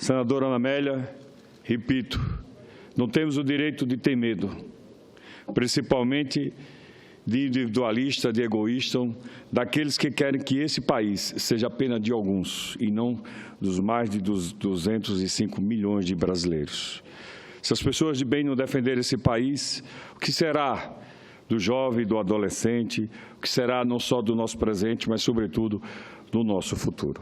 Senadora Ana Amélia, repito, não temos o direito de ter medo, principalmente de individualista, de egoísta, daqueles que querem que esse país seja apenas de alguns e não dos mais de 205 milhões de brasileiros. Se as pessoas de bem não defenderem esse país, o que será do jovem, do adolescente, o que será não só do nosso presente, mas, sobretudo, do nosso futuro?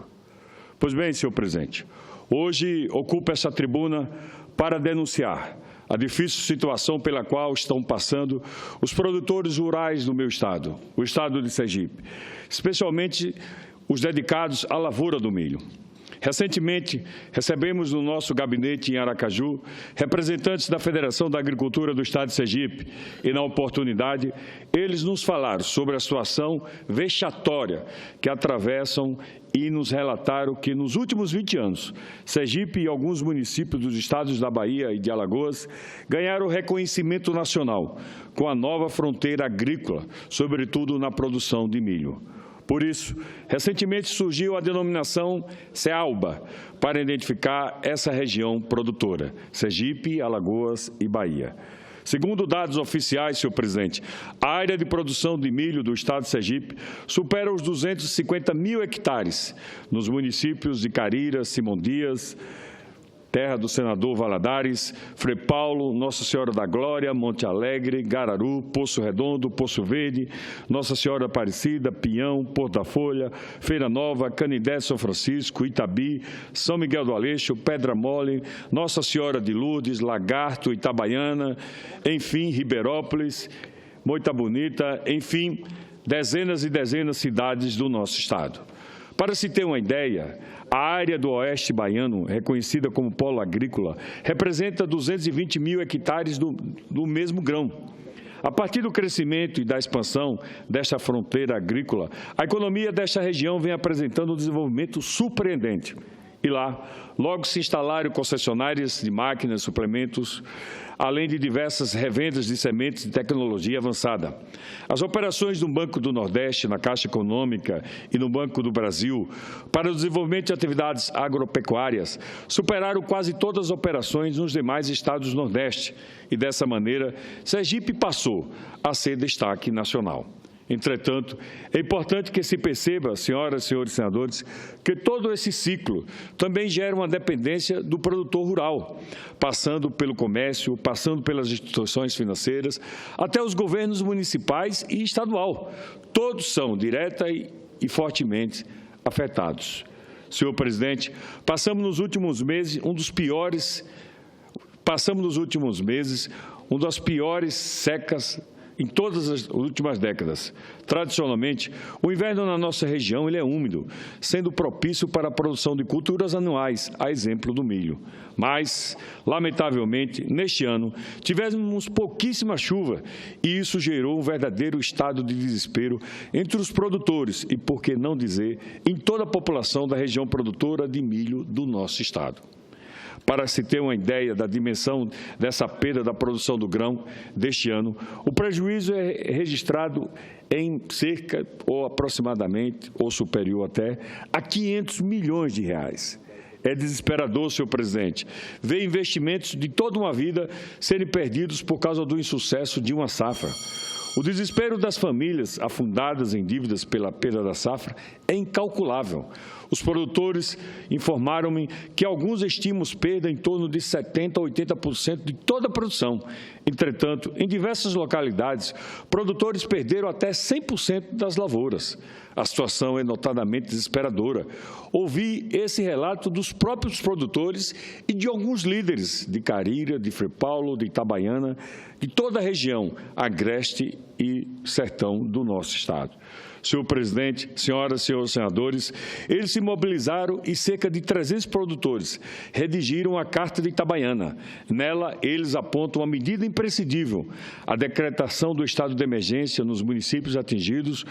Pois bem, senhor presidente, hoje ocupo essa tribuna para denunciar a difícil situação pela qual estão passando os produtores rurais do meu estado, o estado de Sergipe, especialmente os dedicados à lavoura do milho. Recentemente, recebemos no nosso gabinete em Aracaju representantes da Federação da Agricultura do Estado de Sergipe e, na oportunidade, eles nos falaram sobre a situação vexatória que atravessam e nos relataram que, nos últimos 20 anos, Sergipe e alguns municípios dos estados da Bahia e de Alagoas ganharam reconhecimento nacional com a nova fronteira agrícola, sobretudo na produção de milho. Por isso, recentemente surgiu a denominação CEALBA, para identificar essa região produtora, Sergipe, Alagoas e Bahia. Segundo dados oficiais, senhor presidente, a área de produção de milho do estado de Sergipe supera os 250 mil hectares nos municípios de Carira, Simão Dias, terra do senador Valadares, Frei Paulo, Nossa Senhora da Glória, Monte Alegre, Gararu, Poço Redondo, Poço Verde, Nossa Senhora Aparecida, Pinhão, Porto da Folha, Feira Nova, Canindé, São Francisco, Itabi, São Miguel do Aleixo, Pedra Mole, Nossa Senhora de Lourdes, Lagarto, Itabaiana, enfim, Ribeirópolis, Moita Bonita, enfim, dezenas e dezenas de cidades do nosso estado. Para se ter uma ideia, a área do oeste baiano, reconhecida como polo agrícola, representa 220 mil hectares do mesmo grão. A partir do crescimento e da expansão desta fronteira agrícola, a economia desta região vem apresentando um desenvolvimento surpreendente. E lá, logo se instalaram concessionárias de máquinas, suplementos, além de diversas revendas de sementes de tecnologia avançada. As operações do Banco do Nordeste, na Caixa Econômica e no Banco do Brasil, para o desenvolvimento de atividades agropecuárias, superaram quase todas as operações nos demais estados do Nordeste. E, dessa maneira, Sergipe passou a ser destaque nacional. Entretanto, é importante que se perceba, senhoras e senhores senadores, que todo esse ciclo também gera uma dependência do produtor rural, passando pelo comércio, passando pelas instituições financeiras, até os governos municipais e estadual. Todos são direta e fortemente afetados. Senhor presidente, passamos nos últimos meses uma das piores secas em todas as últimas décadas. Tradicionalmente, o inverno na nossa região ele é úmido, sendo propício para a produção de culturas anuais, a exemplo do milho. Mas, lamentavelmente, neste ano, tivemos pouquíssima chuva e isso gerou um verdadeiro estado de desespero entre os produtores e, por que não dizer, em toda a população da região produtora de milho do nosso estado. Para se ter uma ideia da dimensão dessa perda da produção do grão deste ano, o prejuízo é registrado em cerca, ou aproximadamente, ou superior até, a 500 milhões de reais. É desesperador, senhor presidente, ver investimentos de toda uma vida serem perdidos por causa do insucesso de uma safra. O desespero das famílias afundadas em dívidas pela perda da safra é incalculável. Os produtores informaram-me que alguns estimam perda em torno de 70% a 80% de toda a produção. Entretanto, em diversas localidades, produtores perderam até 100% das lavouras. A situação é notadamente desesperadora. Ouvi esse relato dos próprios produtores e de alguns líderes de Carira, de Frei Paulo, de Itabaiana, de toda a região agreste e sertão do nosso estado. Senhor presidente, senhoras e senhores senadores, eles se mobilizaram e cerca de 300 produtores redigiram a Carta de Itabaiana. Nela, eles apontam uma medida imprescindível, a decretação do estado de emergência nos municípios atingidos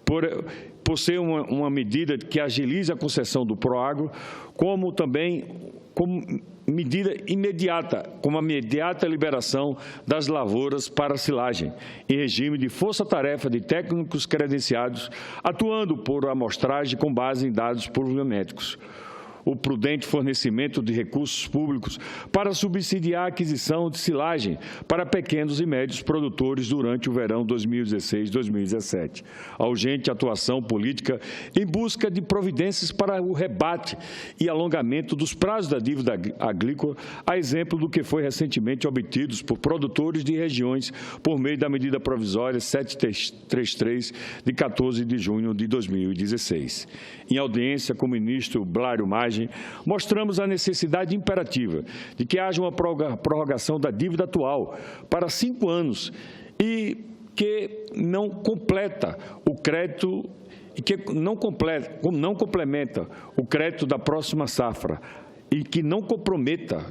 por ser uma medida que agilize a concessão do Proagro, como também como medida imediata, como a imediata liberação das lavouras para silagem, em regime de força-tarefa de técnicos credenciados, atuando por amostragem com base em dados pluviométricos. o prudente fornecimento de recursos públicos para subsidiar a aquisição de silagem para pequenos e médios produtores durante o verão 2016-2017. A urgente atuação política em busca de providências para o rebate e alongamento dos prazos da dívida agrícola, a exemplo do que foi recentemente obtidos por produtores de regiões por meio da medida provisória 733, de 14 de junho de 2016. Em audiência com o ministro Blário Magem, mostramos a necessidade imperativa de que haja uma prorrogação da dívida atual para 5 anos e que não completa o crédito e que não complementa o crédito da próxima safra e que não comprometa,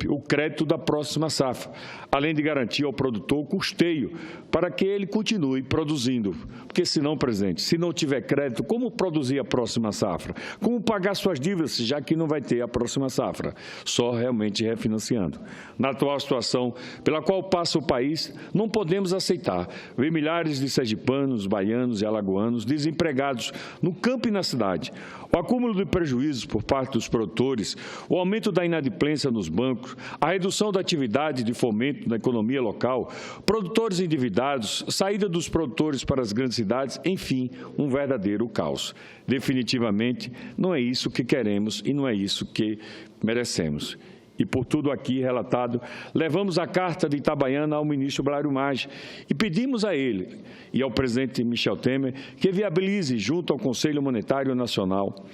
o crédito da próxima safra, além de garantir ao produtor o custeio para que ele continue produzindo. Porque senão, presidente, se não tiver crédito, como produzir a próxima safra? Como pagar suas dívidas, já que não vai ter a próxima safra? Só realmente refinanciando. Na atual situação pela qual passa o país, não podemos aceitar ver milhares de sergipanos, baianos e alagoanos desempregados no campo e na cidade. O acúmulo de prejuízos por parte dos produtores, o aumento da inadimplência nos bancos, a redução da atividade de fomento na economia local, produtores endividados, saída dos produtores para as grandes cidades, enfim, um verdadeiro caos. Definitivamente, não é isso que queremos e não é isso que merecemos. E por tudo aqui relatado, levamos a carta de Itabaiana ao ministro Blário Magem e pedimos a ele e ao presidente Michel Temer que viabilize, junto ao Conselho Monetário Nacional,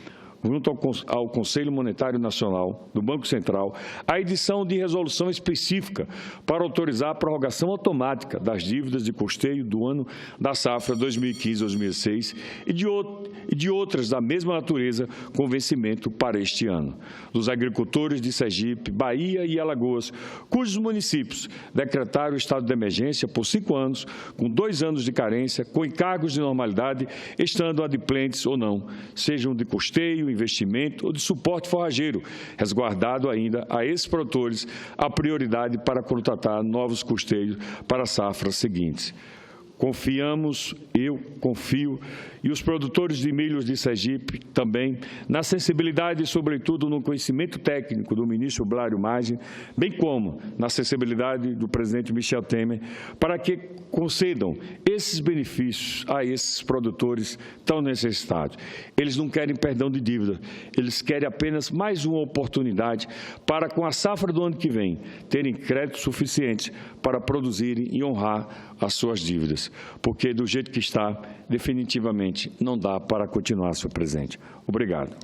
ao Conselho Monetário Nacional do Banco Central, a edição de resolução específica para autorizar a prorrogação automática das dívidas de custeio do ano da safra 2015-2016 e de outras da mesma natureza com vencimento para este ano. Dos agricultores de Sergipe, Bahia e Alagoas, cujos municípios decretaram o estado de emergência por 5 anos, com 2 anos de carência, com encargos de normalidade, estando adimplentes ou não, sejam de custeio, investimento ou de suporte forrageiro, resguardado ainda a esses produtores a prioridade para contratar novos custeios para as safras seguintes. Confiamos, eu confio, e os produtores de milho de Sergipe também, na sensibilidade e, sobretudo, no conhecimento técnico do ministro Blário Magem, bem como na sensibilidade do presidente Michel Temer, para que concedam esses benefícios a esses produtores tão necessitados. Eles não querem perdão de dívida, eles querem apenas mais uma oportunidade para, com a safra do ano que vem, terem créditos suficientes para produzirem e honrar as suas dívidas, porque do jeito que está, definitivamente não dá para continuar, senhor presidente. Obrigado.